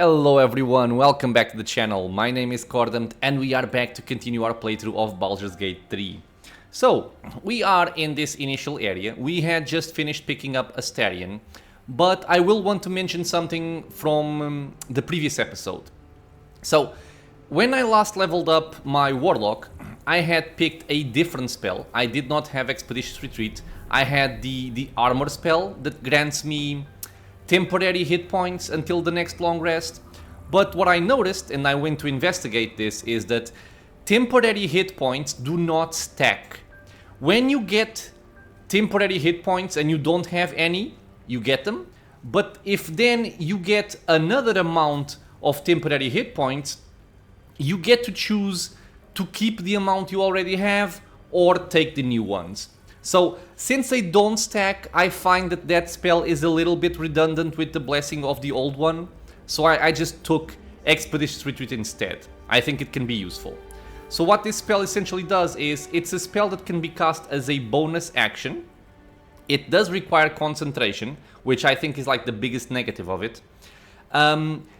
Hello everyone, welcome back to the channel. My name is Cordant and we are back to continue our playthrough of Baldur's Gate 3. So, we are in this initial area. We had just finished picking up Astarion, but I will want to mention something from the previous episode. So, when I last leveled up my Warlock, I had picked a different spell. I did not have Expeditious Retreat. I had the armor spell that grants me temporary hit points until the next long rest. But what I noticed, and I went to investigate this, is that temporary hit points do not stack. When you get temporary hit points and you don't have any, you get them. But if then you get another amount of temporary hit points, you get to choose to keep the amount you already have or take the new ones. So, since they don't stack, I find that that spell is a little bit redundant with the blessing of the old one. So I just took Expeditious Retreat instead. I think it can be useful. So what this spell essentially does is, it's a spell that can be cast as a bonus action. It does require concentration, which I think is like the biggest negative of it.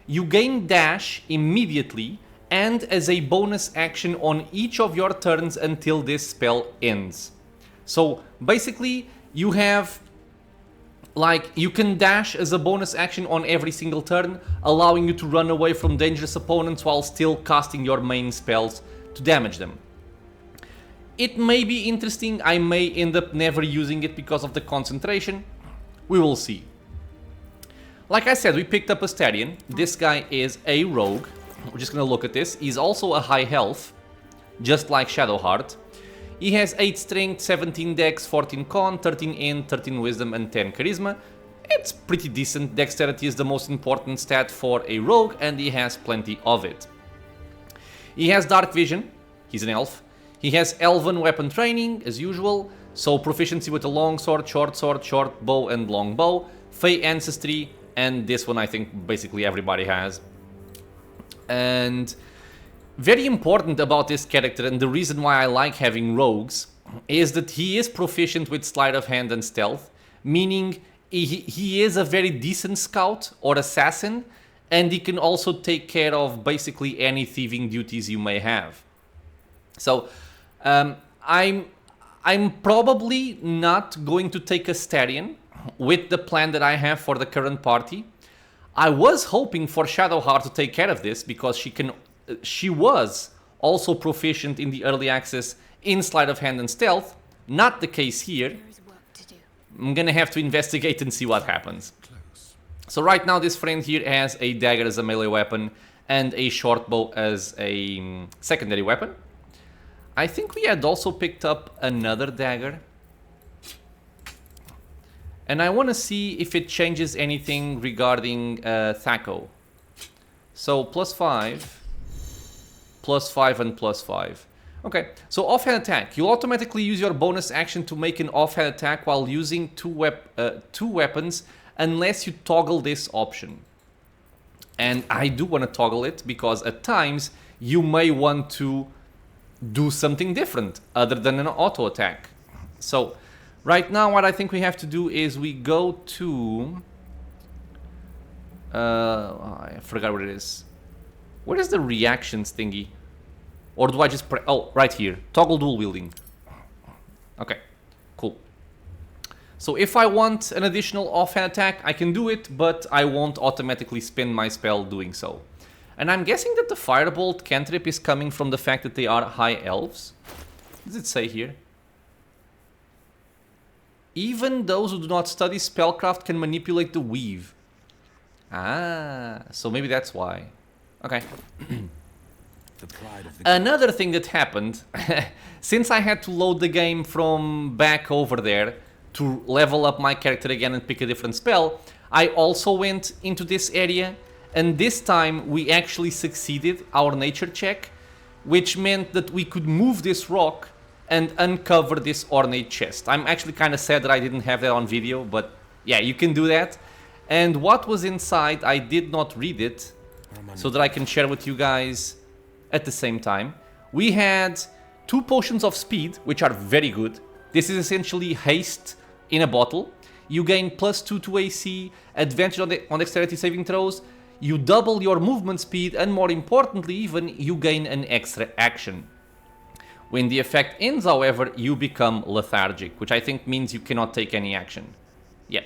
You gain dash immediately and as a bonus action on each of your turns until this spell ends. So basically you have, like, you can dash as a bonus action on every single turn, allowing you to run away from dangerous opponents while still casting your main spells to damage them. It may be interesting, I may end up never using it because of the concentration, we will see. Like I said, we picked up Astarion. This guy is a rogue, we're just gonna look at this. He's also a high health, just like Shadowheart. He has 8 strength, 17 dex, 14 con, 13 int, 13 wisdom and 10 charisma. It's pretty decent. Dexterity is the most important stat for a rogue and he has plenty of it. He has dark vision, he's an elf. He has elven weapon training as usual, so proficiency with a long sword, short bow and long bow, Fey ancestry, and this one I think basically everybody has. And very important about this character, and the reason why I like having rogues, is that he is proficient with sleight of hand and stealth, meaning he is a very decent scout or assassin, and he can also take care of basically any thieving duties you may have. So I'm probably not going to take Astarion with the plan that I have for the current party. I was hoping for Shadowheart to take care of this because she was also proficient in the early access in sleight of hand and stealth. Not the case here. I'm gonna have to investigate and see what happens. So right now this friend here has a dagger as a melee weapon and a short bow as a secondary weapon. I think we had also picked up another dagger. And I want to see if it changes anything regarding Thaco. So +5, +5 and +5. Okay, so offhand attack. You'll automatically use your bonus action to make an offhand attack while using two weapons unless you toggle this option. And I do want to toggle it because at times you may want to do something different other than an auto attack. So right now what I think we have to do is we go to I forgot what it is. Where is the reactions thingy? Or do I just oh, right here. Toggle dual wielding. Okay, cool. So if I want an additional offhand attack, I can do it, but I won't automatically spin my spell doing so. And I'm guessing that the Firebolt cantrip is coming from the fact that they are high elves. What does it say here? Even those who do not study spellcraft can manipulate the weave. Ah, so maybe that's why. Okay. Another thing that happened, since I had to load the game from back over there to level up my character again and pick a different spell, I also went into this area, and this time we actually succeeded our nature check, which meant that we could move this rock and uncover this ornate chest. I'm actually kind of sad that I didn't have that on video, but yeah, you can do that. And what was inside, I did not read it, so that I can share with you guys at the same time. We had 2 potions of speed, which are very good. This is essentially haste in a bottle. You gain +2 to AC, advantage on dexterity saving throws. you double your movement speed, and more importantly even, you gain an extra action. When the effect ends, however, you become lethargic, which I think means you cannot take any action. Yeah.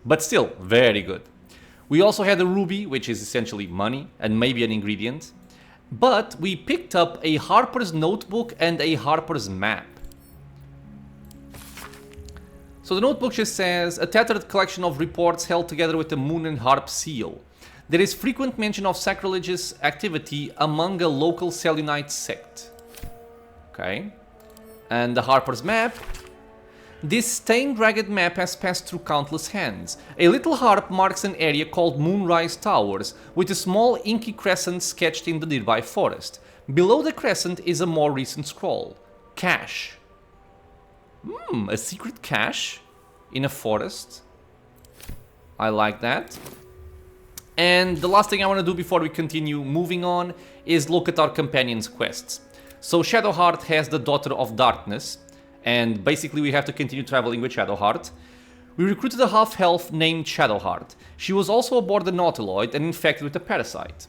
But still, very good. We also had a ruby, which is essentially money, and maybe an ingredient. But we picked up a Harper's notebook and a Harper's map. So the notebook just says, a tattered collection of reports held together with the Moon and Harp seal. There is frequent mention of sacrilegious activity among a local Selunite sect. Okay. And the Harper's map. This stained, ragged map has passed through countless hands. A little harp marks an area called Moonrise Towers, with a small inky crescent sketched in the nearby forest. Below the crescent is a more recent scroll. Cache. A secret cache in a forest. I like that. And the last thing I want to do before we continue moving on is look at our companions' quests. So Shadowheart has the Daughter of Darkness, and basically we have to continue traveling with Shadowheart. We recruited a half-elf named Shadowheart. She was also aboard the Nautiloid and infected with a parasite.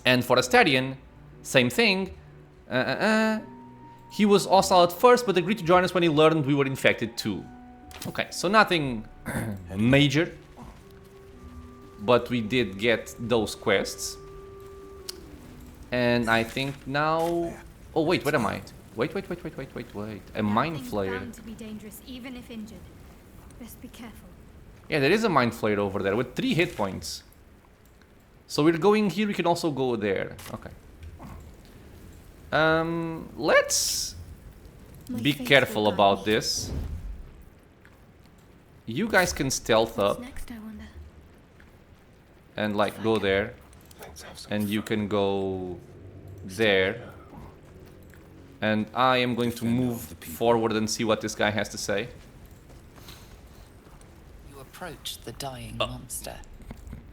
And for Astarion, same thing. He was hostile at first, but agreed to join us when he learned we were infected too. Okay, so nothing major. But we did get those quests. And I think now... Oh wait, where am I? Wait. A mind flayer. Bound to be dangerous even if injured. Best be careful. Yeah, there is a mind flayer over there with 3 hit points. So we're going here, we can also go there. Okay. Let's be careful about this. You guys can stealth up. What's next, I wonder? And like go there. And you can go there. And I am going to move forward and see what this guy has to say. You approach the dying monster.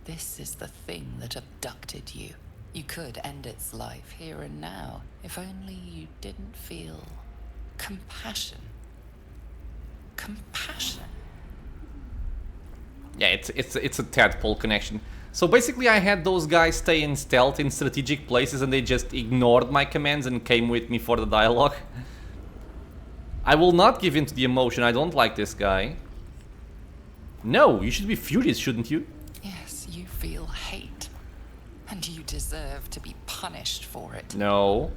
This is the thing that abducted you. You could end its life here and now, if only you didn't feel compassion. Compassion. Yeah, it's a tadpole connection. So basically I had those guys stay in stealth in strategic places and they just ignored my commands and came with me for the dialogue. I will not give in to the emotion, I don't like this guy. No, you should be furious, shouldn't you? Yes, you feel hate. And you deserve to be punished for it. No.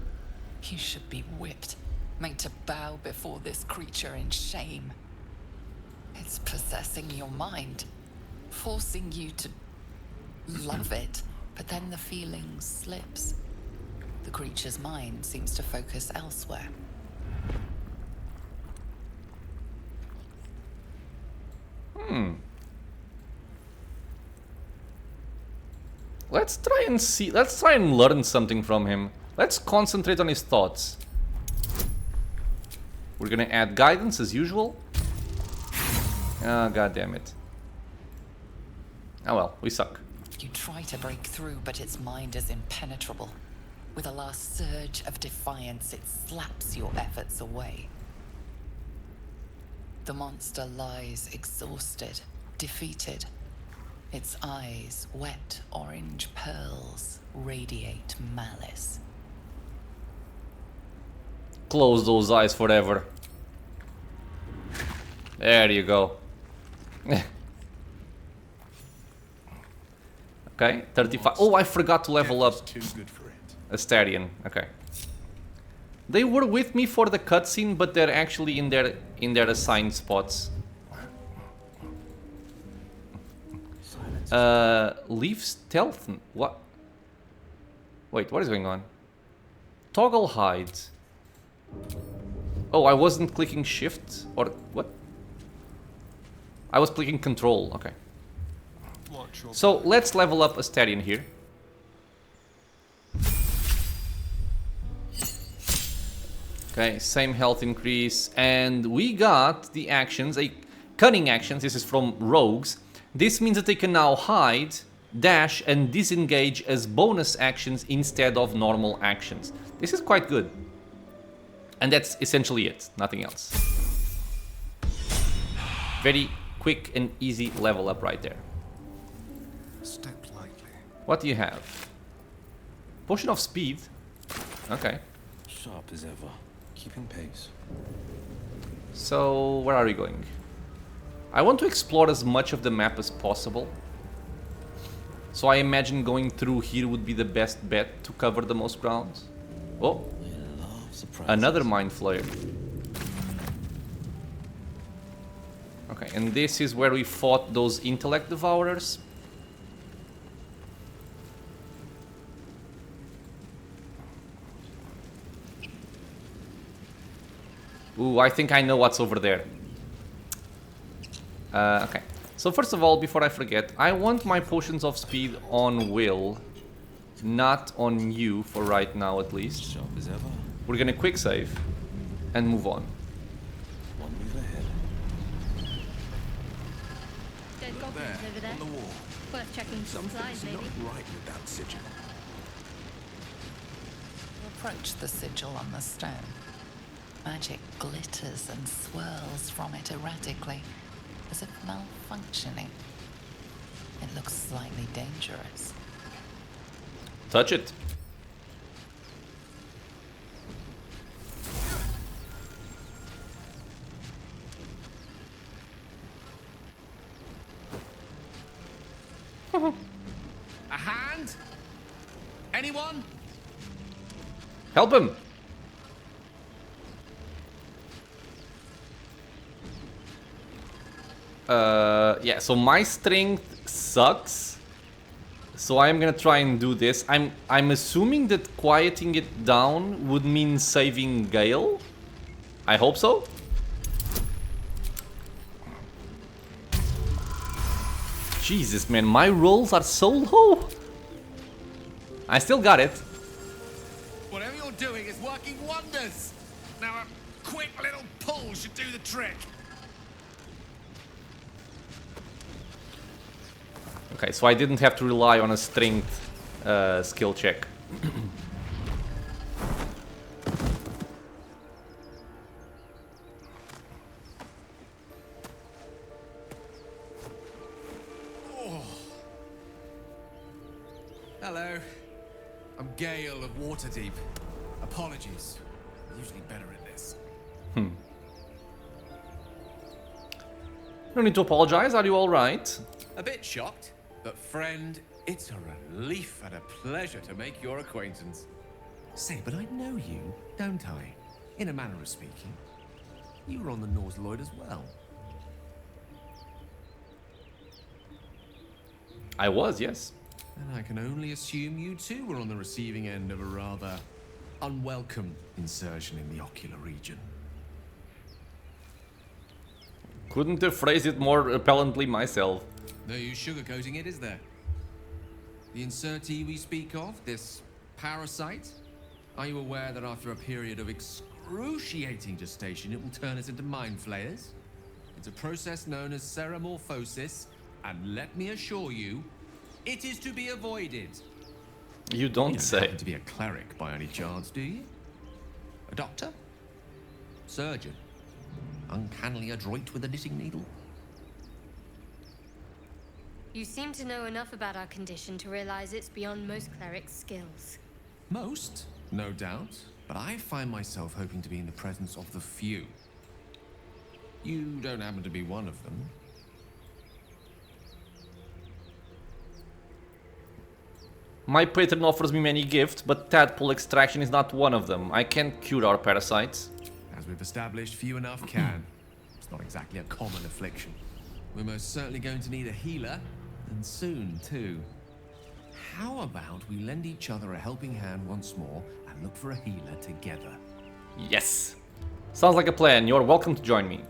You should be whipped, made to bow before this creature in shame. It's possessing your mind, forcing you to love it, but then the feeling slips. The creature's mind seems to focus elsewhere. Let's try and learn something from him. Let's concentrate on his thoughts. We're gonna add guidance as usual. Ah, god damn it. Oh well, we suck. You try to break through, but its mind is impenetrable. With a last surge of defiance, it slaps your efforts away. The monster lies exhausted, defeated. Its eyes, wet orange pearls, radiate malice. Close those eyes forever. There you go. Okay, 35. Oh, I forgot to level up Astarion. Okay. They were with me for the cutscene, but they're actually in their assigned spots. Leave stealth. What? Wait, what is going on? Toggle hide. Oh, I wasn't clicking shift or what? I was clicking control. Okay. So let's level up Astarion here. Okay, same health increase, and we got the actions, cunning actions. This is from rogues. This means that they can now hide, dash, and disengage as bonus actions instead of normal actions. This is quite good. And that's essentially it, nothing else. Very quick and easy level up right there. What do you have? Potion of speed. Okay. Sharp as ever, keeping pace. So, where are we going? I want to explore as much of the map as possible. So I imagine going through here would be the best bet to cover the most ground. Oh, I love surprises. another mind flayer. Okay, and this is where we fought those intellect devourers. Ooh, I think I know what's over there. Okay. So first of all, before I forget, I want my potions of speed on Will, not on you for right now at least. Sharp as ever. We're gonna quick save and move on. One move ahead. Dead goblins over there. On the wall. Worth checking supplies, Something's maybe. not right with that sigil. Approach the sigil on the stone. Magic glitters and swirls from it erratically, as if malfunctioning. It looks slightly dangerous. Touch it. A hand? Anyone? Help him! Yeah, so my strength sucks. So I'm gonna try and do this. I'm assuming that quieting it down would mean saving Gale. I hope so. Jesus, man, my rolls are so low. I still got it. Whatever you're doing is working wonders. Now a quick little pull should do the trick. Okay, so I didn't have to rely on a strength skill check. Hello. I'm Gale of Waterdeep. Apologies. I'm usually better at this. No need to apologize, are you alright? A bit shocked, but friend, it's a relief and a pleasure to make your acquaintance. Say, but I know you, don't I? In a manner of speaking. You were on the Norse Lloyd as well. I was, yes. And I can only assume you too were on the receiving end of a rather unwelcome insertion in the ocular region. Couldn't have phrased it more repellently myself. No use sugarcoating it, is there? The insertee we speak of, this parasite, are you aware that after a period of excruciating gestation, it will turn us into mind flayers? It's a process known as ceramorphosis, and let me assure you, it is to be avoided. You don't You don't say. happen to be a cleric by any chance, do you? A doctor? Surgeon? Uncannily adroit with a knitting needle? You seem to know enough about our condition to realize it's beyond most clerics' skills. Most, no doubt, but I find myself hoping to be in the presence of the few. You don't happen to be one of them. My patron offers me many gifts, but tadpole extraction is not one of them. I can't cure our parasites. As we've established, few enough can. It's not exactly a common affliction. We're most certainly going to need a healer, and soon, too. How about we lend each other a helping hand once more and look for a healer together? Yes. Sounds like a plan. You're welcome to join me.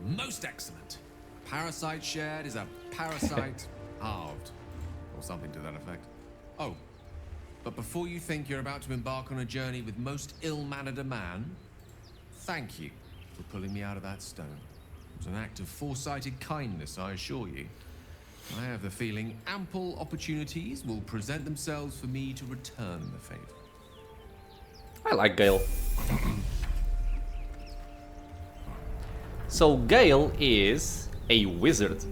Most excellent. Parasite shared is a parasite halved, or something to that effect. Oh, but before you think you're about to embark on a journey with most ill-mannered a man, thank you for pulling me out of that stone. It was an act of foresighted kindness, I assure you. I have the feeling ample opportunities will present themselves for me to return the favor. I like Gale. So Gale is a wizard.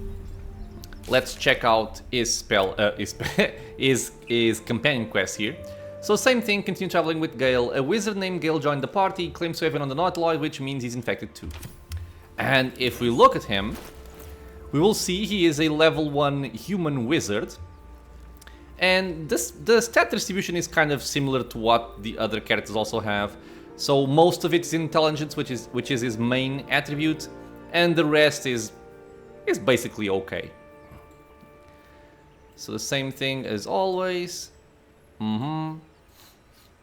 let's check out his spell, his companion quest here. So same thing, continue traveling with Gale. A wizard named Gale joined the party, claims to have been on the Nautiloid, which means he's infected too. And if we look at him, we will see he is a level 1 human wizard. And the stat distribution is kind of similar to what the other characters also have. So most of it is intelligence, which is his main attribute, and the rest is basically okay. So the same thing as always.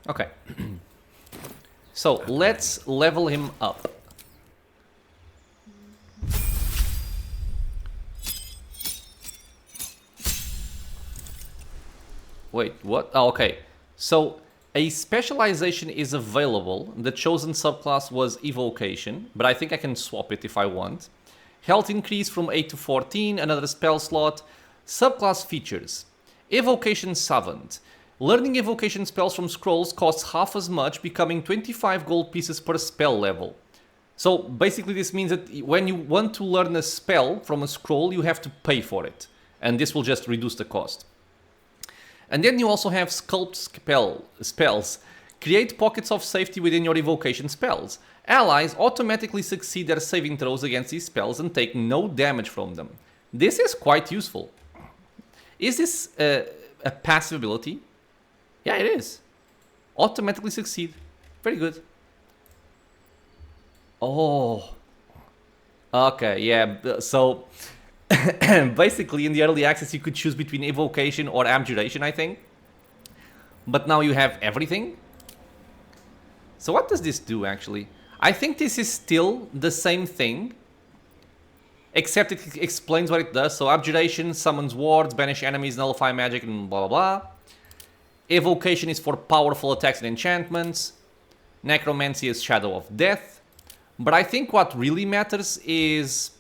Okay. So let's level him up. Wait, what? Oh, okay. So a specialization is available. The chosen subclass was evocation, but I think I can swap it if I want. Health increase from 8 to 14, another spell slot. Subclass features. Evocation Savant. Learning evocation spells from scrolls costs half as much, becoming 25 gold pieces per spell level. So basically this means that when you want to learn a spell from a scroll, you have to pay for it. And this will just reduce the cost. And then you also have Sculpt spells. Create pockets of safety within your evocation spells. Allies automatically succeed their saving throws against these spells and take no damage from them. This is quite useful. Is this a passive ability? Yeah, it is. Automatically succeed. Very good. Oh. Okay, yeah, so basically in the early access you could choose between evocation or abjuration, I think. But now you have everything. So what does this do actually? I think this is still the same thing, except it explains what it does. So abjuration summons wards, banish enemies, nullify magic, and blah blah blah. Evocation is for powerful attacks and enchantments. Necromancy is Shadow of Death. But I think what really matters is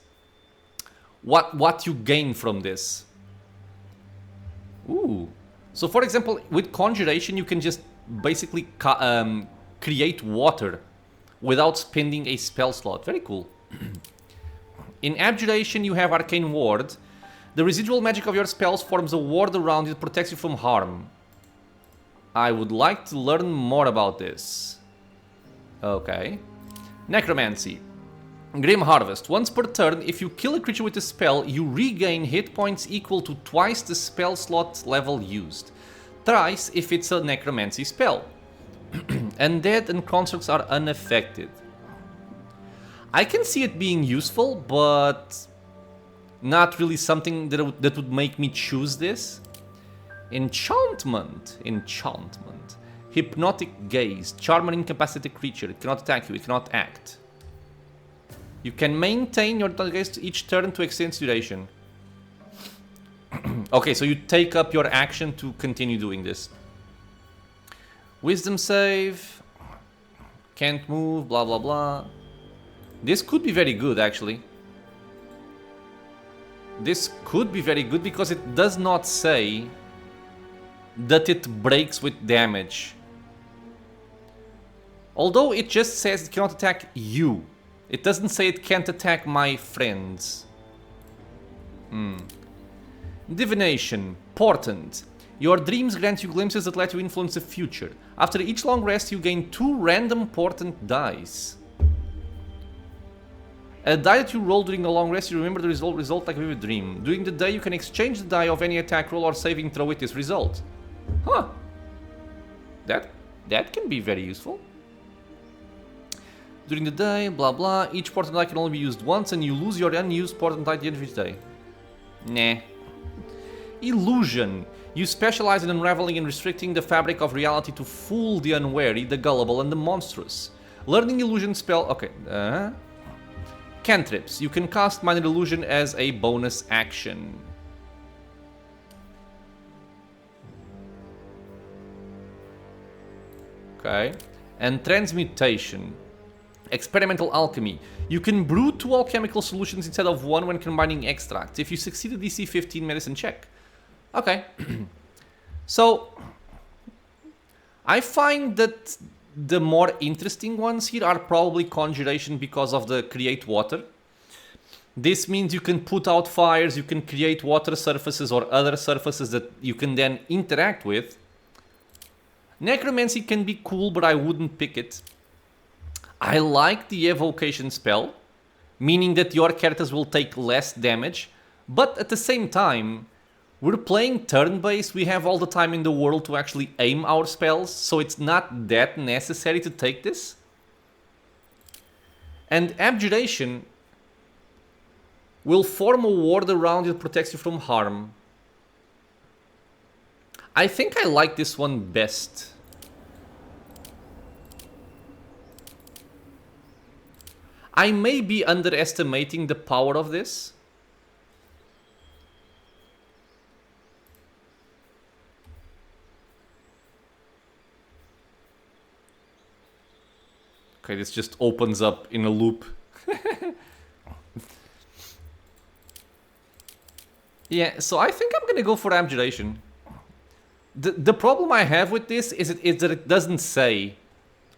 what you gain from this. Ooh. So for example, with Conjuration you can just basically create water without spending a spell slot. Very cool. In Abjuration you have Arcane Ward. The residual magic of your spells forms a ward around you that protects you from harm. I would like to learn more about this. Okay. Necromancy. Grim Harvest. Once per turn, if you kill a creature with a spell, you regain hit points equal to twice the spell slot level used. Thrice if it's a necromancy spell. Undead and constructs are unaffected. I can see it being useful, but not really something that would make me choose this. Enchantment. Hypnotic Gaze. Charm an incapacitated creature. It cannot attack you, it cannot act. You can maintain your gaze each turn to extend its duration. Okay, so you take up your action to continue doing this. Wisdom save. Can't move, blah blah blah. This could be very good actually. This could be very good because it does not say that it breaks with damage. Although it just says it cannot attack you. It doesn't say it can't attack my friends. Divination. Portent. Your dreams grant you glimpses that let you influence the future. After each long rest you gain 2 random portent dice. A die that you roll during a long rest, you remember the result like a vivid dream. During the day you can exchange the die of any attack roll or saving throw with this result. Huh. That can be very useful. During the day, blah blah, each portent die can only be used once and you lose your unused portent die at the end of each day. Nah. Illusion. You specialize in unraveling and restricting the fabric of reality to fool the unwary, the gullible, and the monstrous. Learning illusion spell... Okay. Cantrips. You can cast minor illusion as a bonus action. Okay. And transmutation. Experimental alchemy. You can brew 2 alchemical solutions instead of 1 when combining extracts. If you succeed a DC 15 medicine check. Okay. So, I find that the more interesting ones here are probably Conjuration because of the Create Water. This means you can put out fires, you can create water surfaces or other surfaces that you can then interact with. Necromancy can be cool, but I wouldn't pick it. I like the evocation spell, meaning that your characters will take less damage, but at the same time, we're playing turn-based, we have all the time in the world to actually aim our spells, so it's not that necessary to take this. And Abjuration will form a ward around you that protects you from harm. I think I like this one best. I may be underestimating the power of this. Okay, this just opens up in a loop. Yeah, so I think I'm gonna go for Abjuration. The problem I have with this is that it doesn't say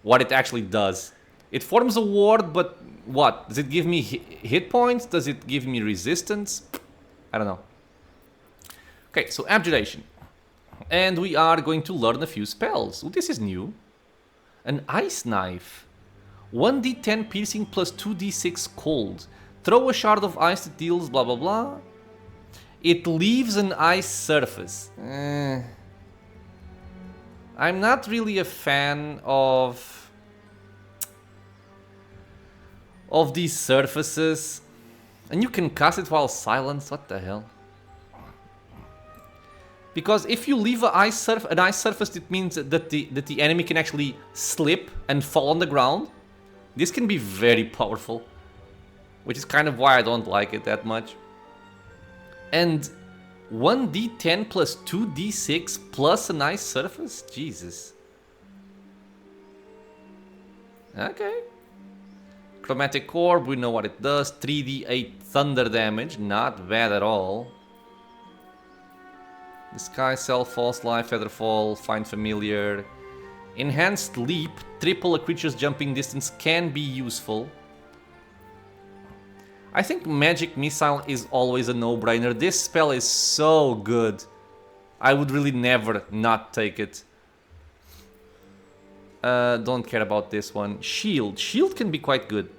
what it actually does. It forms a ward, but what? Does it give me hit points? Does it give me resistance? I don't know. Okay, so Abjuration. And we are going to learn a few spells. Ooh, this is new. An Ice Knife. 1d10 piercing plus 2d6 cold. Throw a shard of ice that deals blah blah blah. It leaves an ice surface. I'm not really a fan of these surfaces. And you can cast it while silenced. What the hell? Because if you leave an ice surface, it means that the enemy can actually slip and fall on the ground. This can be very powerful, which is kind of why I don't like it that much. And 1d10 plus 2d6 plus a nice surface? Jesus. Okay. Chromatic Orb, we know what it does. 3d8 thunder damage, not bad at all. Disguise, Self, False Life, Featherfall, Find Familiar. Enhanced Leap, triple a creature's jumping distance can be useful. I think Magic Missile is always a no-brainer. This spell is so good. I would really never not take it. Don't care about this one. Shield. Shield can be quite good.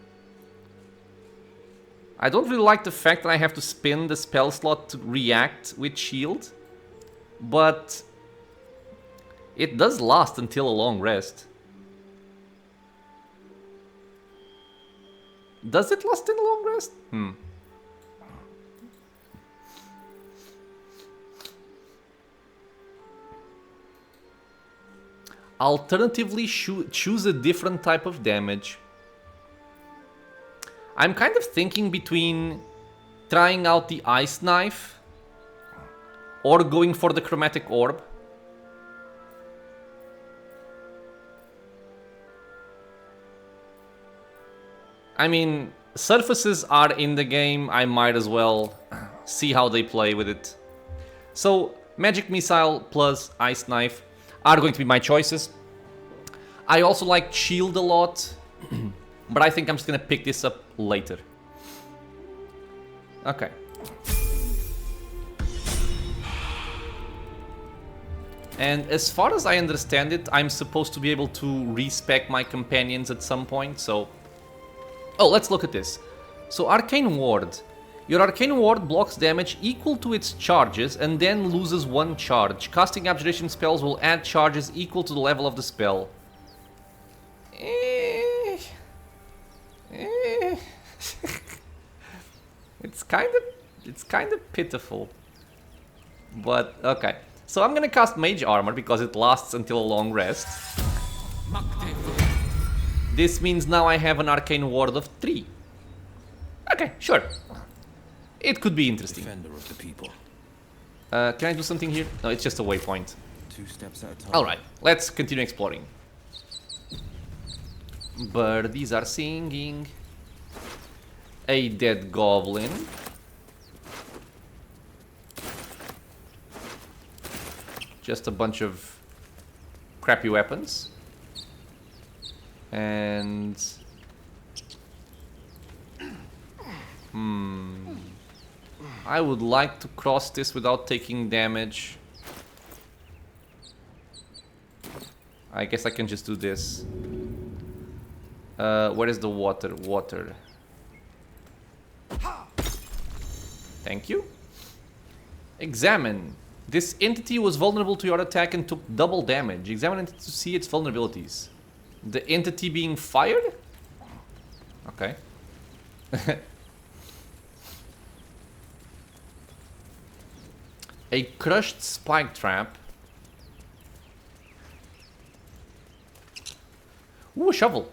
I don't really like the fact that I have to spin the spell slot to react with Shield. But it does last until a long rest. Does it last in a long rest? Alternatively, choose a different type of damage. I'm kind of thinking between trying out the Ice Knife or going for the Chromatic Orb. I mean, surfaces are in the game, I might as well see how they play with it. So, Magic Missile plus Ice Knife are going to be my choices. I also like Shield a lot, but I think I'm just gonna pick this up later. Okay. And as far as I understand it, I'm supposed to be able to respec my companions at some point, so... Oh, let's look at this. So, Arcane Ward. Your Arcane Ward blocks damage equal to its charges and then loses one charge. Casting Abjuration spells will add charges equal to the level of the spell. It's kind of pitiful. But, okay. So I'm gonna cast Mage Armor because it lasts until a long rest. This means now I have an Arcane Ward of 3. Okay, sure. It could be interesting. Defender of the people. Can I do something here? No, it's just a waypoint. 2 steps at a time. Alright, let's continue exploring. Birdies are singing. A dead goblin. Just a bunch of crappy weapons. And I would like to cross this without taking damage. I guess I can just do this. Where is the water? Water. Thank you. Examine. This entity was vulnerable to your attack and took double damage. Examine it to see its vulnerabilities. The entity being fired? Okay. A crushed spike trap. Ooh, a shovel.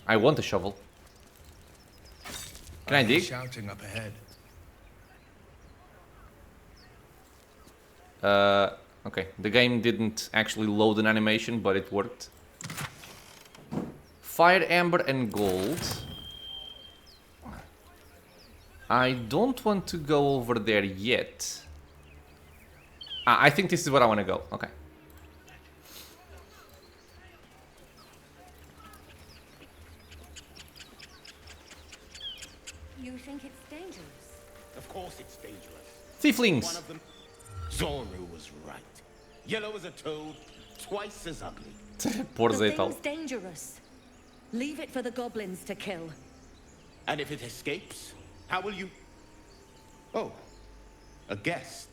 I want a shovel. Can I dig? Shouting up ahead. Okay. The game didn't actually load an animation, but it worked. Fire, amber, and gold. I don't want to go over there yet. I think this is where I want to go. Okay. You think it's dangerous? Of course it's dangerous. One Thieflings. of them... Zoru was right. Yellow as a toad, twice as ugly. Poor The Zetal. thing's dangerous. Leave it for the goblins to kill. And if it escapes, how will you... Oh, a guest.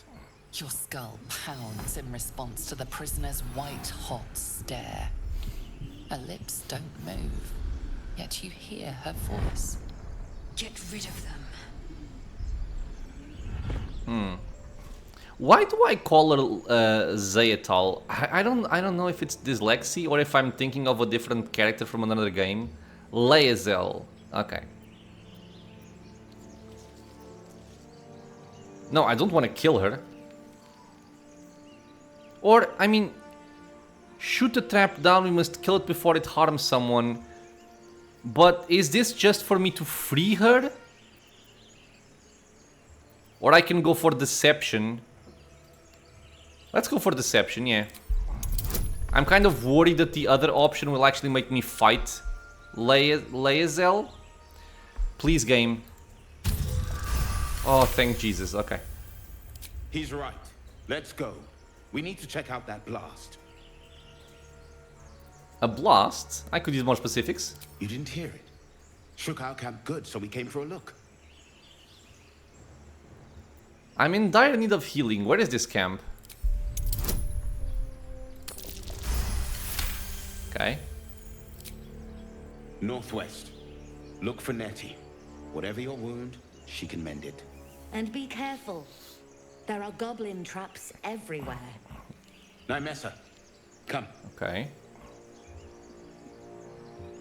Your skull pounds in response to the prisoner's white-hot stare. Her lips don't move, yet you hear her voice. Get rid of them. Why do I call her Zetal? I don't know if it's dyslexia or if I'm thinking of a different character from another game. Lae'zel. Okay. No, I don't want to kill her. Or, I mean, shoot the trap down, we must kill it before it harms someone. But is this just for me to free her? Or I can go for deception. Let's go for deception, yeah. I'm kind of worried that the other option will actually make me fight Lae'zel. Please, game. Oh, thank Jesus, okay. He's right. Let's go. We need to check out that blast. A blast? I could use more specifics. You didn't hear it. Shook our camp good, so we came for a look. I'm in dire need of healing. Where is this camp? Okay. Northwest. Look for Nettie. Whatever your wound, she can mend it. And be careful. There are goblin traps everywhere. Nymessa, come. Okay.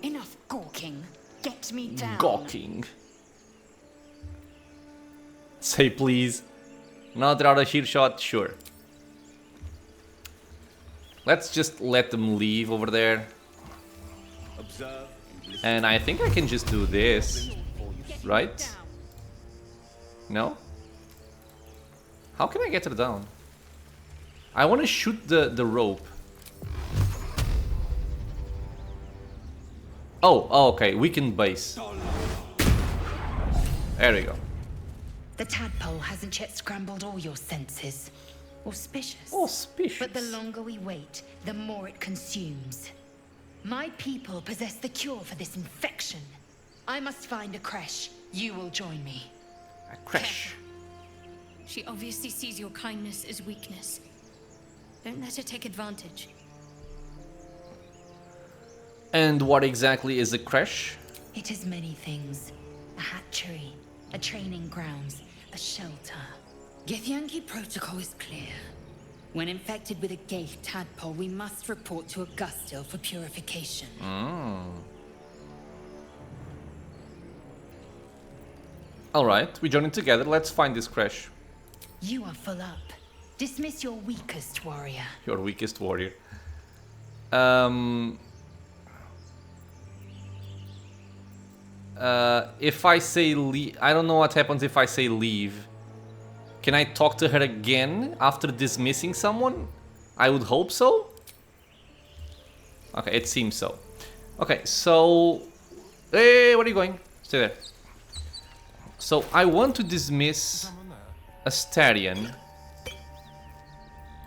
Enough gawking. Get me down. Gawking. Say please. Not out of earshot, sure. Let's just let them leave over there. Observe and listen. And I think I can just do this. Right? No? How can I get her down? I want to shoot the rope. Oh, okay. Weakened base. There we go. The tadpole hasn't yet scrambled all your senses. Auspicious. Auspicious. But the longer we wait, the more it consumes. My people possess the cure for this infection. I must find a creche. You will join me. A crash. She obviously sees your kindness as weakness. Don't let her take advantage. And what exactly is a crash? It is many things. A hatchery, a training grounds, a shelter. Githyanki protocol is clear. When infected with a gate tadpole, we must report to Augustil for purification. Alright, we join in together. Let's find this crash. You are full up. Dismiss your weakest warrior. Your weakest warrior. If I say leave, I don't know what happens if I say leave. Can I talk to her again after dismissing someone? I would hope so. Okay, it seems so. Okay, so... Hey, where are you going? Stay there. So I want to dismiss Astarion.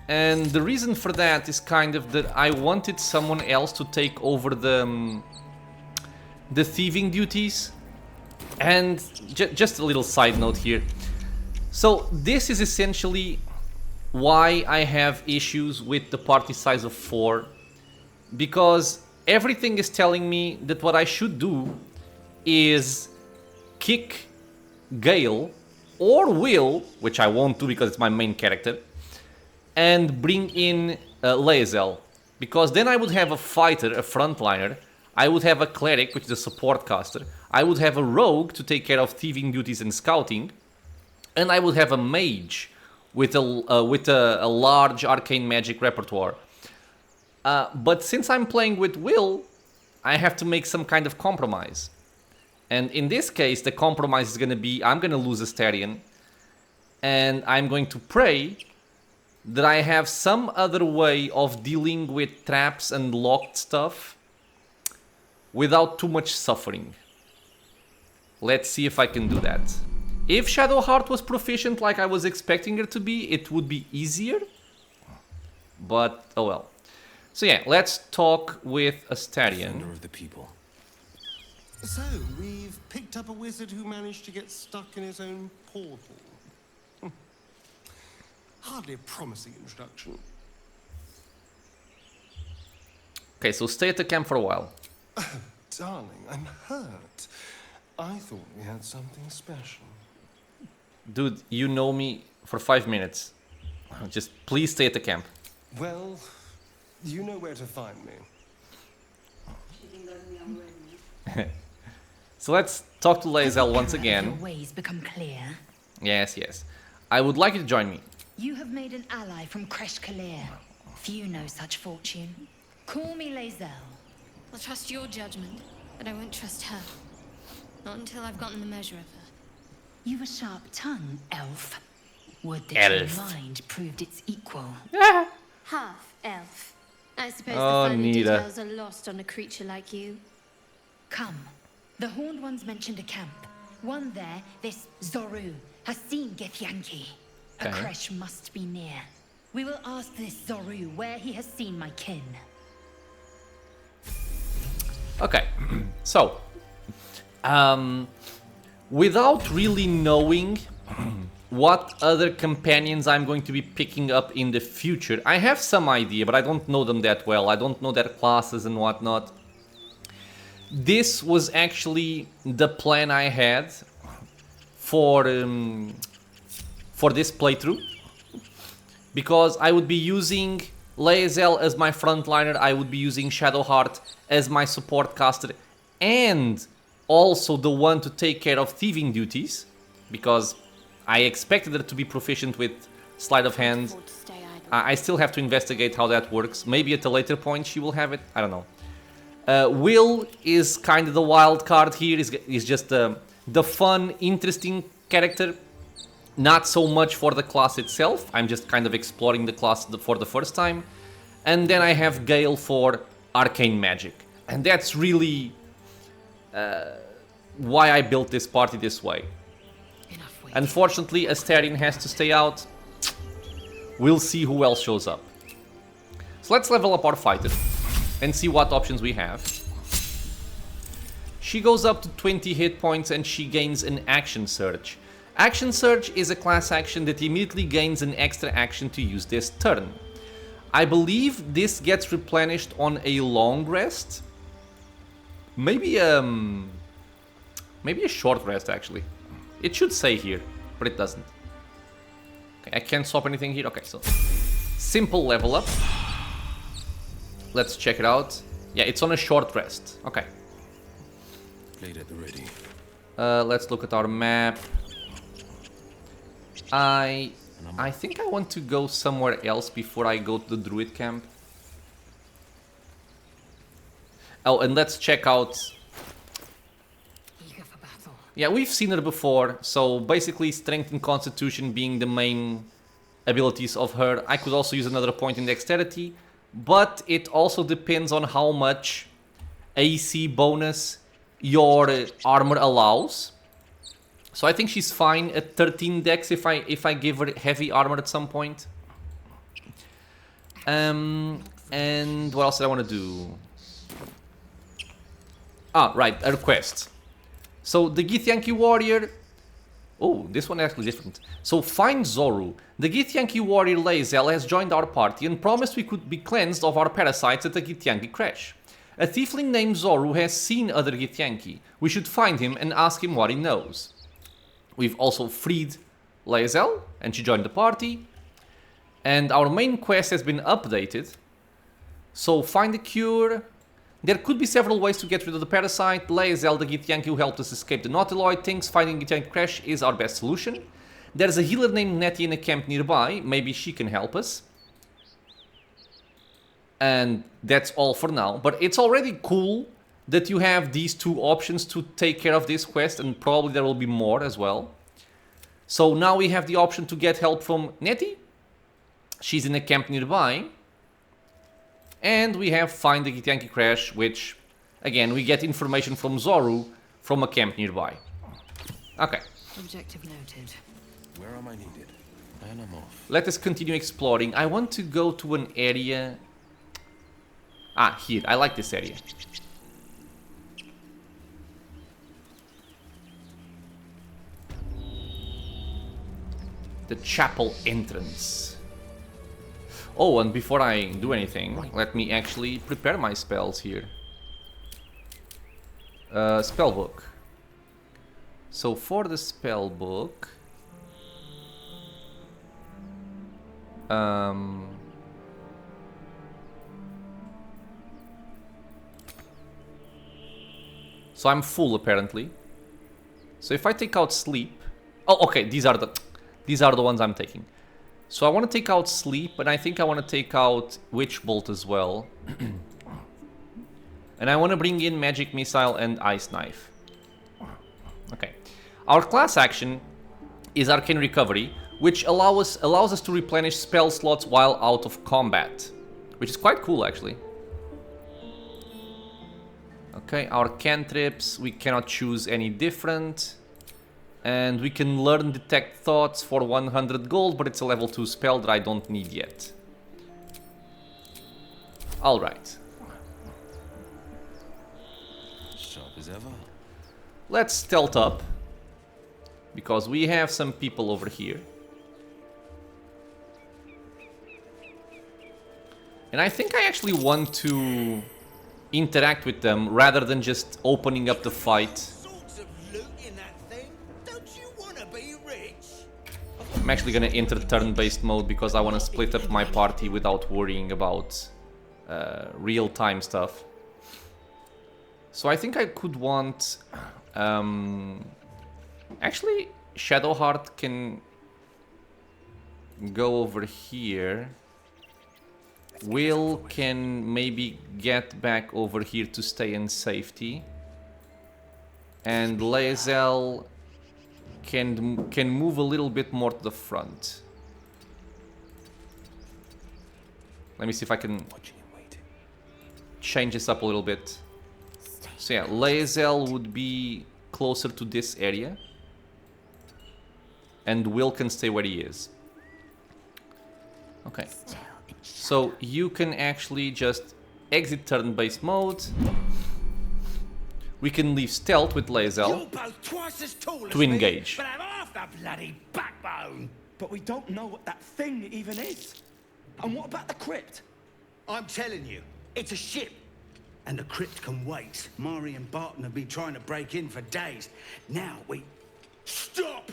And the reason for that is kind of that I wanted someone else to take over the thieving duties. And just a little side note here. So this is essentially why I have issues with the party size of 4. Because everything is telling me that what I should do is kick Gale or Will, which I won't do because it's my main character, and bring in Lae'zel. Because then I would have a fighter, a frontliner, I would have a cleric, which is a support caster, I would have a rogue to take care of thieving duties and scouting, and I would have a mage with a large arcane magic repertoire. But since I'm playing with Will, I have to make some kind of compromise. And in this case, the compromise is going to be, I'm going to lose Astarion, and I'm going to pray that I have some other way of dealing with traps and locked stuff without too much suffering. Let's see if I can do that. If Shadowheart was proficient like I was expecting her to be, it would be easier. But, oh well. So yeah, let's talk with Astarion. Defender of the people. So, we've picked up a wizard who managed to get stuck in his own portal. Hardly a promising introduction. Okay, so stay at the camp for a while. Darling, I'm hurt. I thought we had something special. Dude, you know me for 5 minutes. Just please stay at the camp. Well, you know where to find me. So let's talk to Lae'zel once Your again. ways become clear. Yes, yes. I would like you to join me. You have made an ally from Kresh Kalir. Few know such fortune. Call me Lae'zel. I'll trust your judgment, but I won't trust her. Not until I've gotten the measure of her. You've a sharp tongue, elf. Would that Elf. your mind proved its equal. Half elf. I suppose Oh, the finer Nita. details are lost on a creature like you. Come. The Horned Ones mentioned a camp. One there, this Zoru, has seen Githyanki. A Okay. Kresh must be near. We will ask this Zoru where he has seen my kin. Okay, so without really knowing what other companions I'm going to be picking up in the future, I have some idea, but I don't know them that well. I don't know their classes and whatnot. This was actually the plan I had for this playthrough, because I would be using Lae'zel as my frontliner, I would be using Shadowheart as my support caster, and also the one to take care of thieving duties, because I expected her to be proficient with sleight of hand. Afford to stay idle. I still have to investigate how that works. Maybe at a later point she will have it. I don't know. Will is kind of the wild card here. Is just the fun, interesting character. Not so much for the class itself. I'm just kind of exploring the class for the first time. And then I have Gale for arcane magic. And that's really why I built this party this way. Enough waiting. Unfortunately, Astarion has to stay out. We'll see who else shows up. So let's level up our fighter and see what options we have. She goes up to 20 hit points and she gains an action surge. Action surge is a class action that immediately gains an extra action to use this turn. I believe this gets replenished on a long rest. Maybe a short rest actually. It should say here, but it doesn't. Okay, I can't swap anything here. Okay, so simple level up. Let's check it out. Yeah, it's on a short rest. Okay. Blade at the ready. Let's look at our map. I think I want to go somewhere else before I go to the druid camp. Oh, and let's check out. Eager for battle. Yeah, we've seen her before. So basically, strength and constitution being the main abilities of her. I could also use another point in dexterity, but it also depends on how much AC bonus your armor allows. So I think she's fine at 13 dex if I give her heavy armor at some point. And what else did I want to do? Ah, right, a request. So the Githyanki warrior... Oh, this one actually different. So find Zoru. The Githyanki warrior Lae'zel has joined our party and promised we could be cleansed of our parasites at the Githyanki crash. A tiefling named Zoru has seen other Githyanki. We should find him and ask him what he knows. We've also freed Lae'zel, and she joined the party. And our main quest has been updated. So find a cure. There could be several ways to get rid of the parasite. Lae'zel, the Githyanki who helped us escape the Nautiloid, thinks finding Githyanki crash is our best solution. There's a healer named Nettie in a camp nearby. Maybe she can help us. And that's all for now. But it's already cool that you have these two options to take care of this quest. And probably there will be more as well. So now we have the option to get help from Nettie. She's in a camp nearby. And we have find the Githyanki crash, which, again, we get information from Zoru from a camp nearby. Okay. Objective noted. Where am I needed? And I'm off. Let us continue exploring. I want to go to an area... Ah, here. I like this area. The chapel entrance. Oh, and before I do anything, let me actually prepare my spells here. Spellbook. So for the spellbook... So I'm full apparently. So if I take out sleep... Oh, okay, these are the ones I'm taking. So I want to take out sleep, and I think I want to take out Witch Bolt as well. And I want to bring in Magic Missile and Ice Knife. Okay. Our class action is Arcane Recovery, which allows us to replenish spell slots while out of combat. Which is quite cool, actually. Okay, our cantrips, we cannot choose any different. And we can learn Detect Thoughts for 100 gold, but it's a level 2 spell that I don't need yet. Alright. Sharp as ever. Let's stealth up. Because we have some people over here. And I think I actually want to interact with them rather than just opening up the fight. I'm actually gonna enter turn-based mode because I want to split up my party without worrying about real-time stuff. So I think I could want... actually, Shadowheart can go over here. Will can maybe get back over here to stay in safety. And Lae'zel can move a little bit more to the front. Let me see if I can change this up a little bit. So yeah, Lae'zel would be closer to this area. And Will can stay where he is. Okay. So you can actually just exit turn-based mode. We can leave stealth with Lae'zel to engage. But have half the bloody backbone. But we don't know what that thing even is. And what about the crypt? I'm telling you, it's a ship. And the crypt can wait. Mari and Barton have been trying to break in for days. Now we... Stop!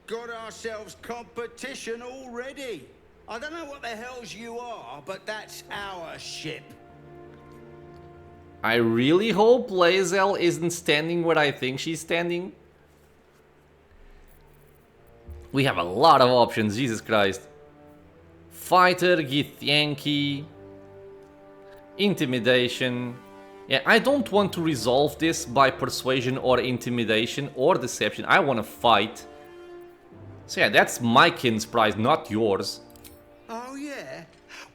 Got ourselves competition already. I don't know what the hells you are, but that's our ship. I really hope Lae'zel isn't standing where I think she's standing. We have a lot of options, Jesus Christ. Fighter, Githyanki, Intimidation. Yeah, I don't want to resolve this by persuasion or intimidation or deception. I want to fight. So yeah, that's my kin's prize, not yours. Oh yeah?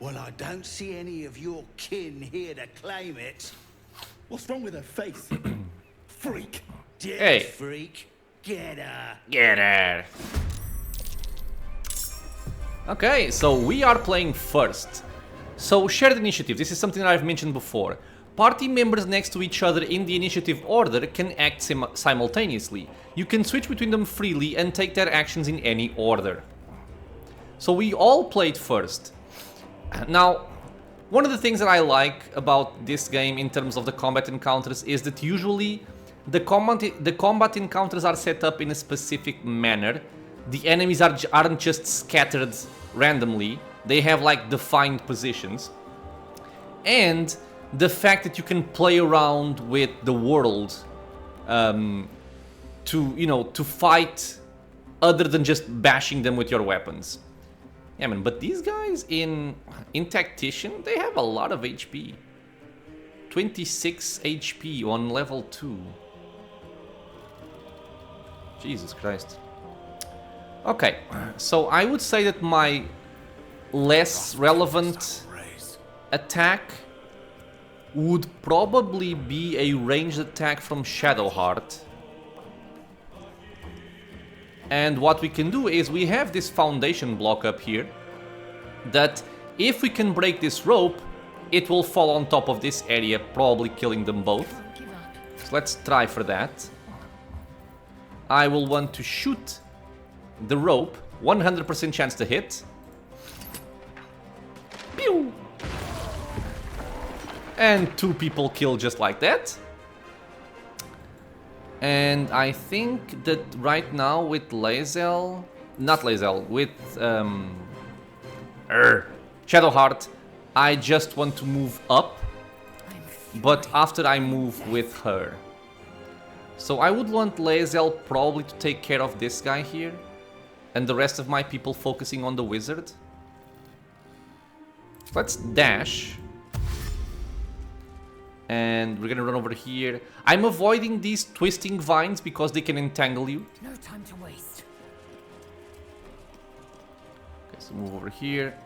Well, I don't see any of your kin here to claim it. What's wrong with her face? Freak. Yeah, Hey. freak. Get her! Get her! Okay, so we are playing first. So, shared initiative. This is something that I've mentioned before. Party members next to each other in the initiative order can act simultaneously. You can switch between them freely and take their actions in any order. So we all played first. Now, one of the things that I like about this game in terms of the combat encounters is that usually the combat encounters are set up in a specific manner. The enemies aren't just scattered randomly. They have like defined positions. And the fact that you can play around with the world to fight other than just bashing them with your weapons. Yeah, man, but these guys in Tactician, they have a lot of HP. 26 HP on level 2. Jesus Christ. Okay, so I would say that my less relevant attack would probably be a ranged attack from Shadowheart. And what we can do is we have this foundation block up here that if we can break this rope, it will fall on top of this area, probably killing them both. So let's try for that. I will want to shoot the rope, 100% chance to hit. Pew! And 2 people killed just like that. And I think that right now with Lae'zel, not Lae'zel, with Shadowheart, I just want to move up, but after I move with her. So I would want Lae'zel probably to take care of this guy here, and the rest of my people focusing on the wizard. Let's dash. And we're gonna run over here. I'm avoiding these twisting vines because they can entangle you. No time to waste. Okay, so move over here.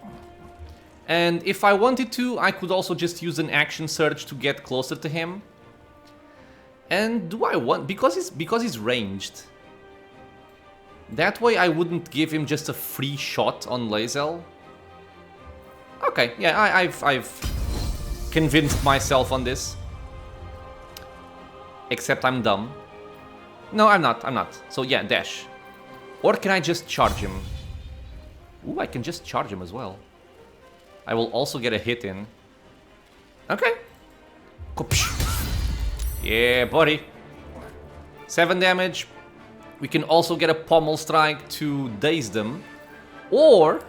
And if I wanted to, I could also just use an action surge to get closer to him. And do I want... Because he's ranged. That way I wouldn't give him just a free shot on Lae'zel. Okay, yeah, I've convinced myself on this. Except I'm dumb. No, I'm not. So yeah, dash. Or can I just charge him? Ooh, I can just charge him as well. I will also get a hit in. Okay. Yeah, buddy. 7 damage. We can also get a pommel strike to daze them. Or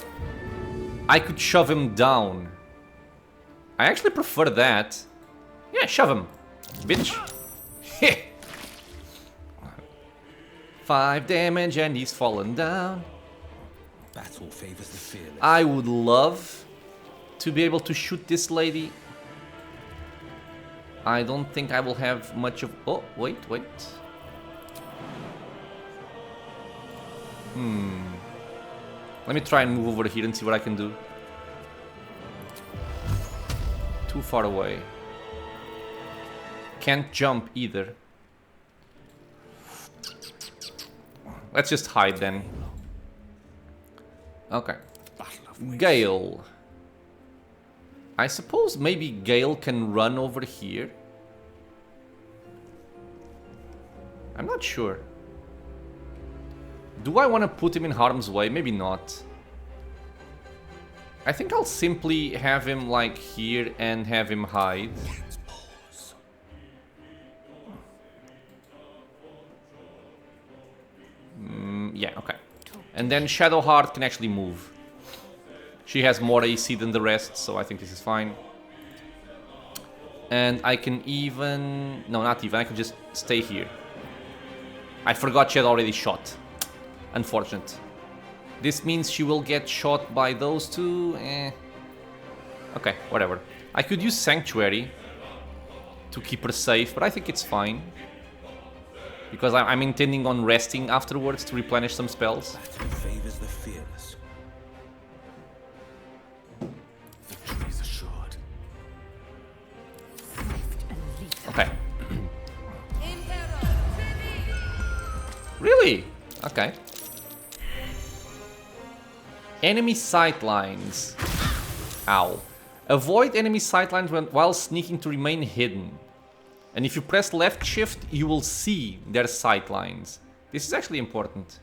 I could shove him down. I actually prefer that. Yeah, shove him, bitch. 5 damage and he's fallen down. Battle favors the fearless. I would love to be able to shoot this lady. I don't think I will have much of... Oh, wait. Let me try and move over here and see what I can do. Too far away. Can't jump either. Let's just hide then. Okay. Gale. I suppose maybe Gale can run over here. I'm not sure. Do I want to put him in harm's way? Maybe not. I think I'll simply have him like here and have him hide. Yeah, okay. And then Shadowheart can actually move. She has more AC than the rest, so I think this is fine. And I can even... No, not even. I can just stay here. I forgot she had already shot. Unfortunate. This means she will get shot by those two. Okay, whatever. I could use Sanctuary to keep her safe, but I think it's fine. Because I'm intending on resting afterwards to replenish some spells. Battle favors the fearless. Victory is assured. Okay. really? Okay. Enemy sightlines. Ow. Avoid enemy sightlines while sneaking to remain hidden. And if you press left shift, you will see their sightlines. This is actually important.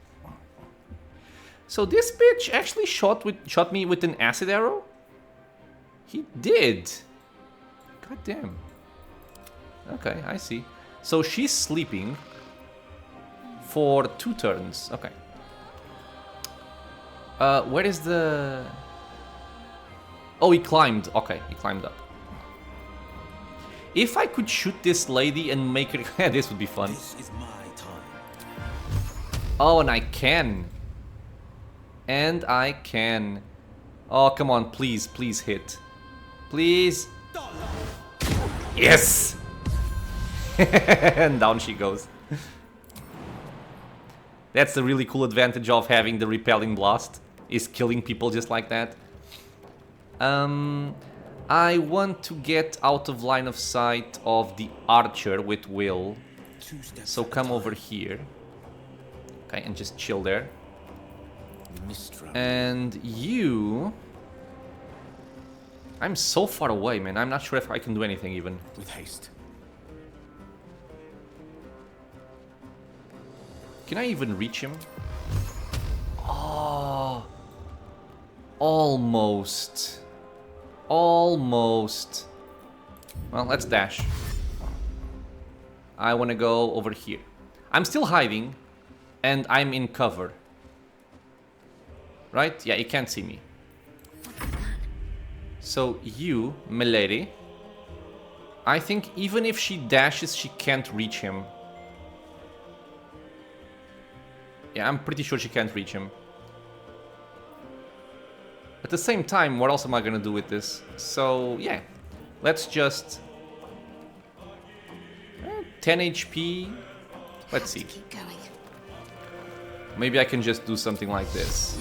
So this bitch actually shot me with an acid arrow? He did. God damn. Okay, I see. So she's sleeping for 2 turns. Okay. Where is the... Oh, he climbed. Okay, he climbed up. If I could shoot this lady and make her... Yeah, this would be fun. This is my time. Oh, and I can. And I can. Oh, come on, please, please hit. Please. Yes! And down she goes. That's the really cool advantage of having the repelling blast, is killing people just like that. I want to get out of line of sight of the archer with Will. So come over here. Okay, and just chill there. And you... I'm so far away, man. I'm not sure if I can do anything even. With haste. Can I even reach him? Oh, almost. Almost. Well, let's dash. I want to go over here. I'm still hiding, and I'm in cover. Right? Yeah, he can't see me. So you, milady, I think even if she dashes, she can't reach him. Yeah, I'm pretty sure she can't reach him. At the same time, what else am I gonna do with this? So, yeah. Let's just... 10 HP. Let's see. Maybe I can just do something like this.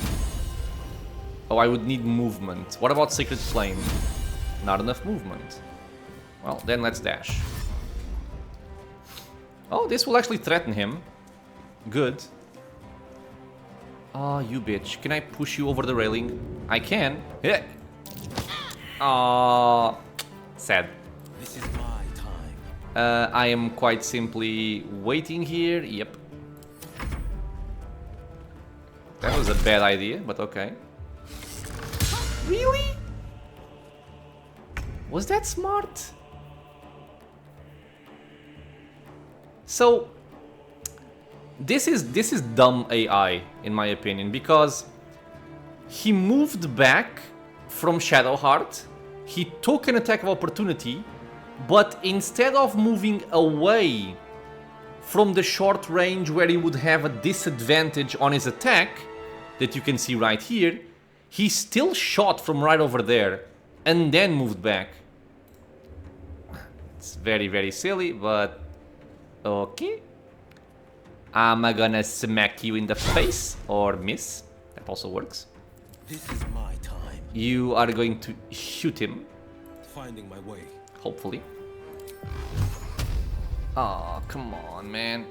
Oh, I would need movement. What about Sacred Flame? Not enough movement. Well, then let's dash. Oh, this will actually threaten him. Good. Oh, you bitch. Can I push you over the railing? I can. Yeah. Oh, sad. This is my time. I am quite simply waiting here. Yep. That was a bad idea, but okay. Really? Was that smart? So this is dumb AI in my opinion, because he moved back from Shadowheart, he took an attack of opportunity, but instead of moving away from the short range where he would have a disadvantage on his attack, that you can see right here, he still shot from right over there and then moved back. It's very, very silly, but okay. I'm gonna smack you in the face or miss. That also works. This is my time. You are going to shoot him. Finding my way. Hopefully. Oh, come on, man.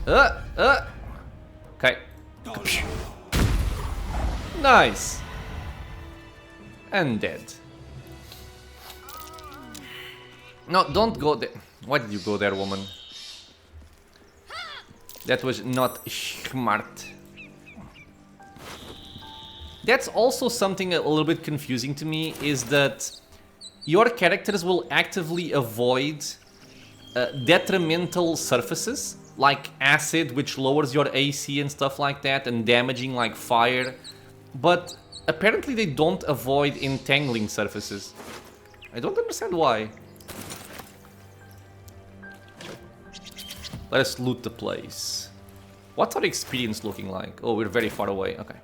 Okay. Nice. And dead. No, don't go there. Why did you go there, woman? That was not smart. That's also something a little bit confusing to me, is that your characters will actively avoid detrimental surfaces, like acid, which lowers your AC and stuff like that, and damaging like fire. But apparently they don't avoid entangling surfaces. I don't understand why. Let us loot the place. What's our experience looking like? Oh, we're very far away. Okay.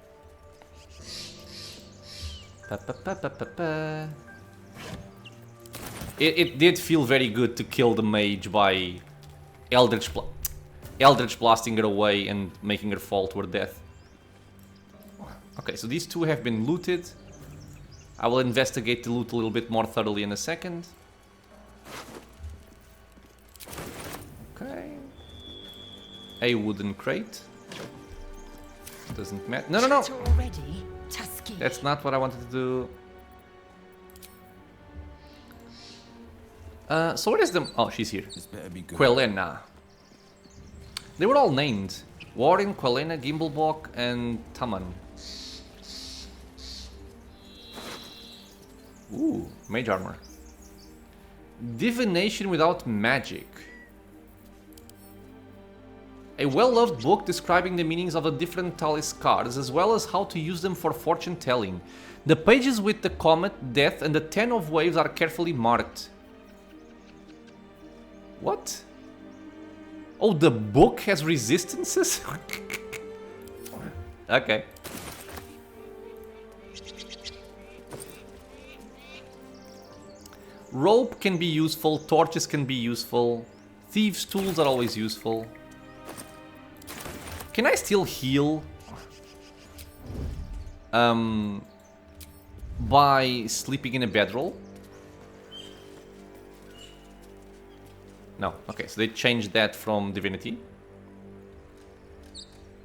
It did feel very good to kill the mage by Eldritch blasting her away and making her fall to her death. Okay, so these two have been looted. I will investigate the loot a little bit more thoroughly in a second. Okay. a wooden crate. Doesn't matter. No, no, no! Already? Tusky. That's not what I wanted to do. So what is the... Oh, she's here. This better be good. Quelena. They were all named. Warren, Quelena, Gimblebok, and Taman. Ooh, mage armor. Divination without magic. A well-loved book describing the meanings of the different Talis cards, as well as how to use them for fortune telling. The pages with the comet, death, and the 10 of waves are carefully marked. What? Oh, the book has resistances? Okay. Rope can be useful, torches can be useful, thieves' tools are always useful. Can I still heal? By sleeping in a bedroll? No. Okay, so they changed that from Divinity.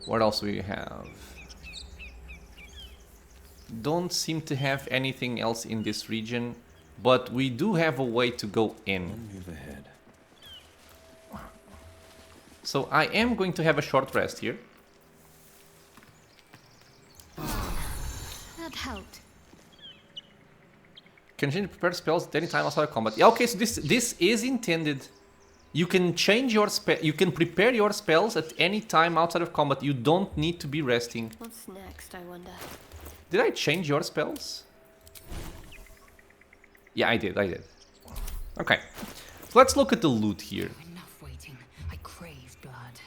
What else do we have? Don't seem to have anything else in this region, but we do have a way to go in. Move ahead. So I am going to have a short rest here. That helped. Continue to prepare spells at any time outside of combat. Yeah, okay, so this is intended. You can change your spell. You can prepare your spells at any time outside of combat. You don't need to be resting. What's next, I wonder? Did I change your spells? Yeah, I did. Okay, so let's look at the loot here. Enough waiting. I crave blood.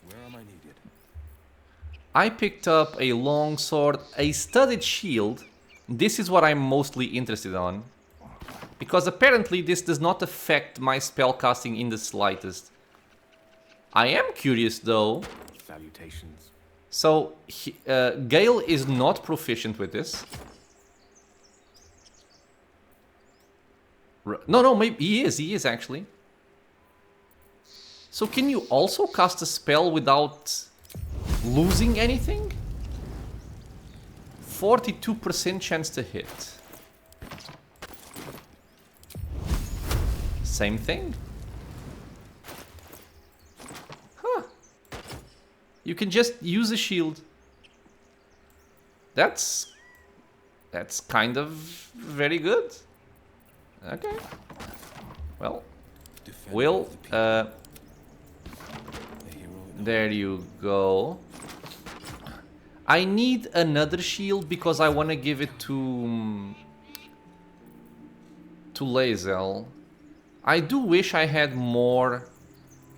Where am I needed? I picked up a long sword, a studded shield. This is what I'm mostly interested on, because apparently this does not affect my spellcasting in the slightest. I am curious though. Salutations. So, Gale is not proficient with this. No, maybe he is actually. So can you also cast a spell without losing anything? 42% chance to hit. Same thing? Huh. You can just use a shield. That's kind of very good. Okay. Well, Will, there you go. I need another shield because I want to give it to Lae'zel. I do wish I had more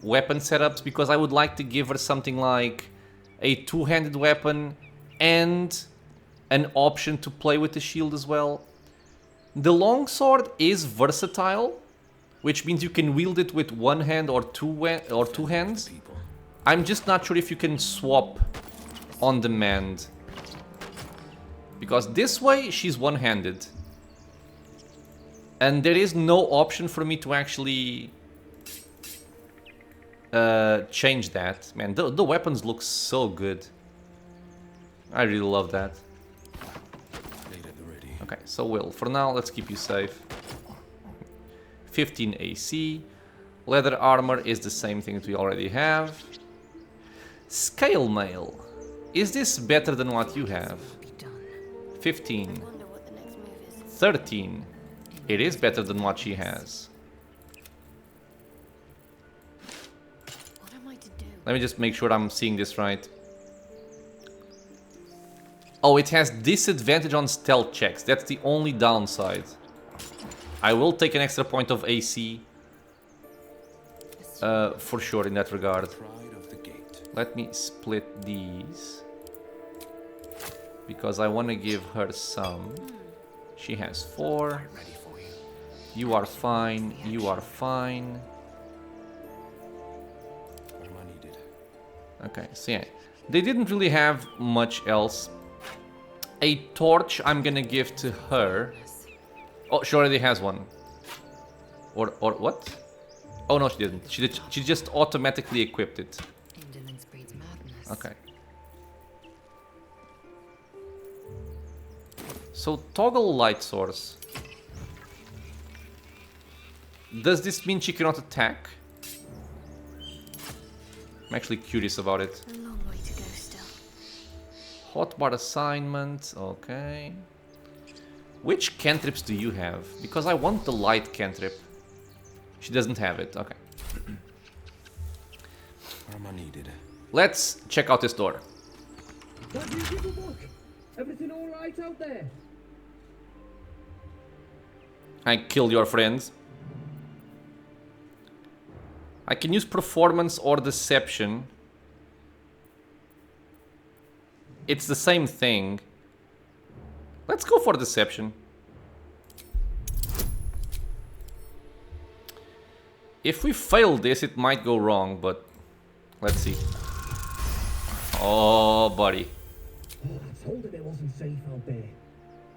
weapon setups because I would like to give her something like a two-handed weapon and an option to play with the shield as well. The longsword is versatile, which means you can wield it with one hand or two hands. I'm just not sure if you can swap on demand, because this way she's one-handed and there is no option for me to actually change that. Man, the weapons look so good. I really love that. Okay, so Will, for now let's keep you safe. 15 AC. Leather armor is the same thing that we already have. Scale mail. Is this better than what you have? 15. 13. It is better than what she has. What am I to do? Let me just make sure I'm seeing this right. Oh, it has disadvantage on stealth checks. That's the only downside. I will take an extra point of AC. For sure in that regard. Let me split these. Because I want to give her some. She has 4. You are fine. You are fine. Okay, so yeah. They didn't really have much else. A torch I'm gonna give to her. Oh, she already has one. Or what? Oh no, she didn't. She just automatically equipped it. Okay. So toggle light source. Does this mean she cannot attack? I'm actually curious about it. A long way to go still. Hotbar assignment, okay. Which cantrips do you have? Because I want the light cantrip. She doesn't have it, okay. Where am I needed? Let's check out this door. What do you give a book? Everything all right out there? I killed your friends. I can use performance or deception. It's the same thing. Let's go for deception. If we fail this, it might go wrong, but let's see. Oh, buddy. Oh, I told him it wasn't safe out there.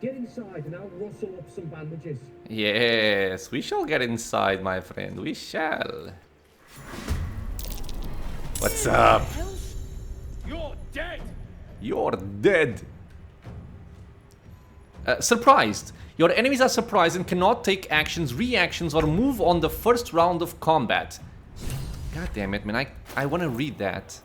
Get inside and I'll rustle up some bandages. Yes, we shall get inside, my friend. We shall. What's up? You're dead! You're dead. Surprised. Your enemies are surprised and cannot take actions, reactions, or move on the first round of combat. God damn it, man. I want to read that.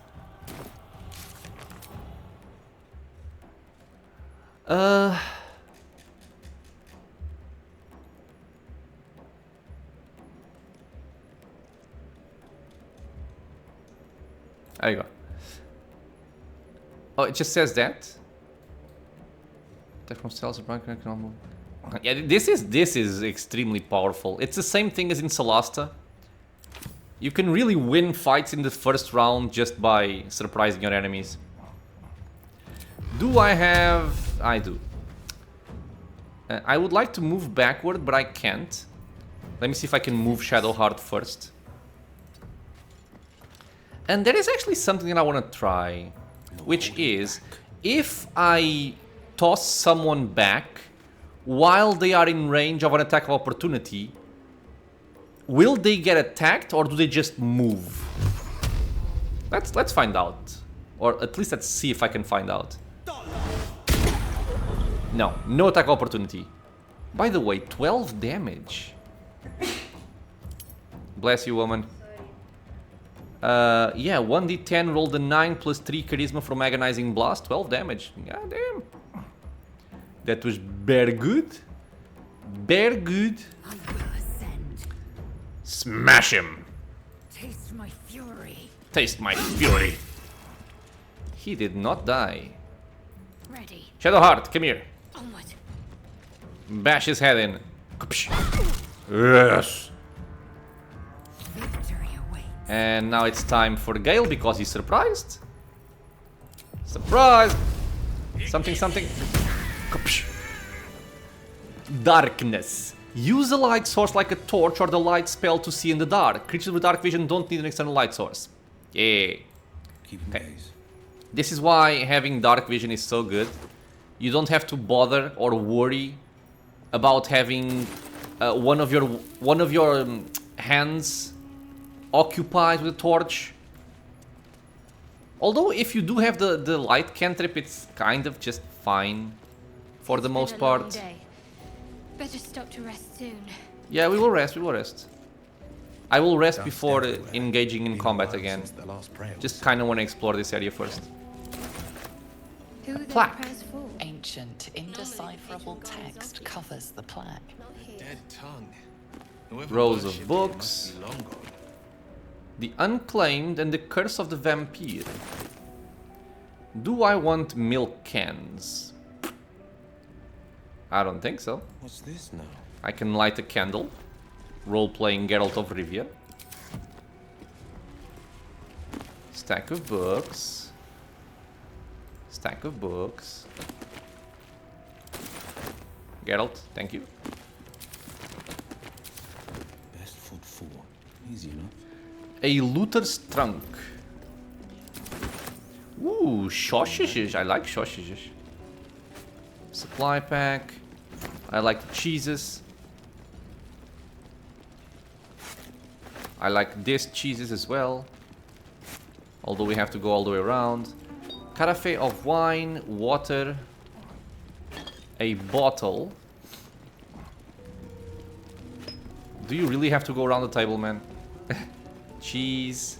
There you go. Oh, it just says that. Attack from cells, cannot move. Yeah, this is extremely powerful. It's the same thing as in Solasta. You can really win fights in the first round just by surprising your enemies. Do I have... I do. I would like to move backward, but I can't. Let me see if I can move Shadowheart first. And there is actually something that I want to try, which is if I toss someone back while they are in range of an attack of opportunity, will they get attacked or do they just move? Let's find out, or at least let's see if I can find out. No attack of opportunity. By the way, 12 damage. Bless you, woman. Yeah, 1d10, rolled a 9 plus 3 charisma from agonizing blast, 12 damage. God damn. That was very good. Very good. I will ascend. Smash him. Taste my fury. Taste my fury. He did not die. Ready. Shadowheart, come here. Onward. Bash his head in. Yes. Victory awaits. And now it's time for Gale because he's surprised. Surprise! Something. Darkness. Use a light source like a torch or the light spell to see in the dark. Creatures with dark vision don't need an external light source. Yeah. Keep him gaze. This is why having dark vision is so good. You don't have to bother or worry about having one of your hands occupied with a torch. Although if you do have the light cantrip, it's kind of just fine for the most part. Day. Better stop to rest soon. Yeah, we will rest. I will rest before engaging in combat again. Just kind of want to explore this area first. Who the plaque. prayers for? Ancient, indecipherable text covers the plaque. Not here. Dead tongue. Whoever Rows of worshipped it books. must be long gone. The Unclaimed and the Curse of the Vampire. Do I want milk cans? I don't think so. What's this now? I can light a candle. Role-playing Geralt of Rivia. Stack of books. Stack of books. Geralt, thank you. Best foot forward. Easy enough. A looter's trunk. Ooh, sausages. I like sausages. Supply pack. I like the cheeses. I like this cheeses as well. Although we have to go all the way around. Carafe of wine, water, a bottle. Do you really have to go around the table, man? Cheese.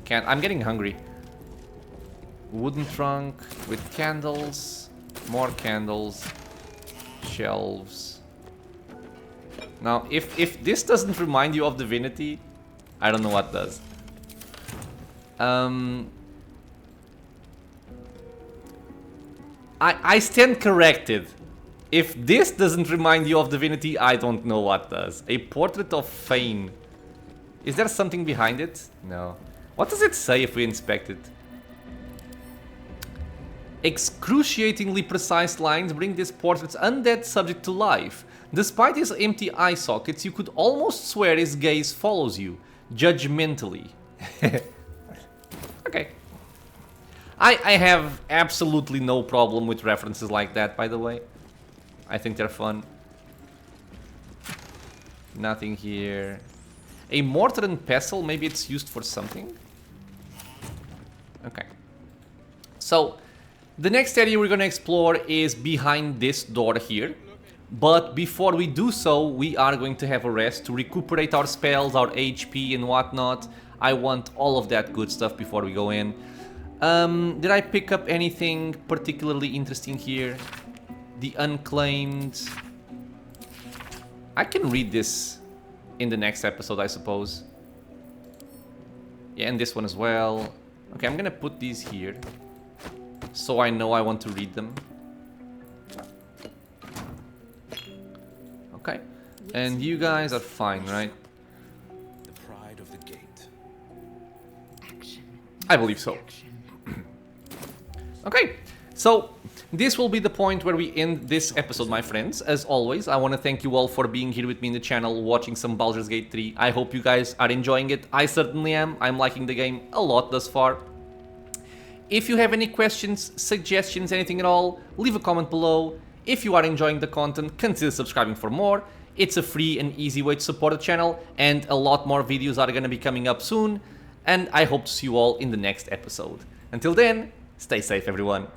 Can't. I'm getting hungry. Wooden trunk with candles. More candles. Shelves. Now, if this doesn't remind you of divinity, I don't know what does. I stand corrected. If this doesn't remind you of divinity, I don't know what does. A portrait of Fane. Is there something behind it? No. What does it say if we inspect it? Excruciatingly precise lines bring this portrait's undead subject to life. Despite his empty eye sockets, you could almost swear his gaze follows you, judgmentally. Okay. I have absolutely no problem with references like that, by the way. I think they're fun. Nothing here. A mortar and pestle, maybe it's used for something? Okay. So, the next area we're gonna explore is behind this door here. But before we do so, we are going to have a rest to recuperate our spells, our HP and whatnot. I want all of that good stuff before we go in. Did I pick up anything particularly interesting here? The Unclaimed. I can read this in the next episode, I suppose. Yeah, and this one as well. Okay, I'm gonna put these here, so I know I want to read them. Okay, and you guys are fine, right? The pride of the gate. I believe so. Okay, so this will be the point where we end this episode, my friends. As always, I want to thank you all for being here with me in the channel, watching some Baldur's Gate 3. I hope you guys are enjoying it. I certainly am. I'm liking the game a lot thus far. If you have any questions, suggestions, anything at all, leave a comment below. If you are enjoying the content, consider subscribing for more. It's a free and easy way to support the channel, and a lot more videos are going to be coming up soon. And I hope to see you all in the next episode. Until then, stay safe, everyone.